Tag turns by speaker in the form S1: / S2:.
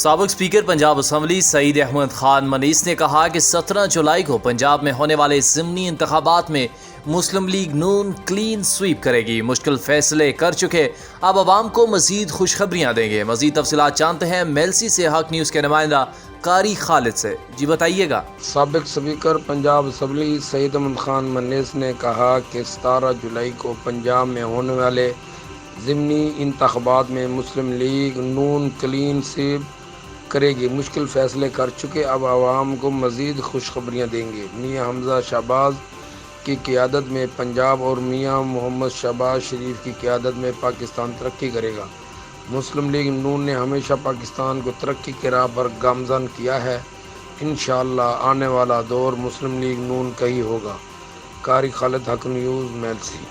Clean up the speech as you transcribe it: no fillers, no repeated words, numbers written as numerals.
S1: سابق speaker Punjab assembly سعید Ahmad Khan minus نے کہا کہ 17 جولائی کو پنجاب میں ہونے والے ضمنی انتخابات میں مسلم لیگ نون کلین سویپ کرے گی۔ مشکل فیصلے کر چکے، اب عوام کو مزید خوشخبریاں دیں گے۔ مزید تفصیلات جانتے ہیں میلسی سے حق نیوز کے نمائندہ قاری خالد سے۔ جی بتائیے گا۔
S2: سابق اسپیکر پنجاب اسمبلی سعید احمد خان منیس نے کہا کہ 17 جولائی کو پنجاب میں ہونے والے ضمنی انتخابات میں مسلم لیگ نون کلین سویپ کرے گی۔ مشکل فیصلے کر چکے، اب عوام کو مزید خوشخبریاں دیں گے۔ میاں حمزہ شہباز کی قیادت میں پنجاب اور میاں محمد شہباز شریف کی قیادت میں پاکستان ترقی کرے گا۔ مسلم لیگ نون نے ہمیشہ پاکستان کو ترقی کی راہ پر گامزن کیا ہے۔ انشاءاللہ آنے والا دور مسلم لیگ نون کا ہی ہوگا۔ قاری خالد، حق نیوز، میلسی۔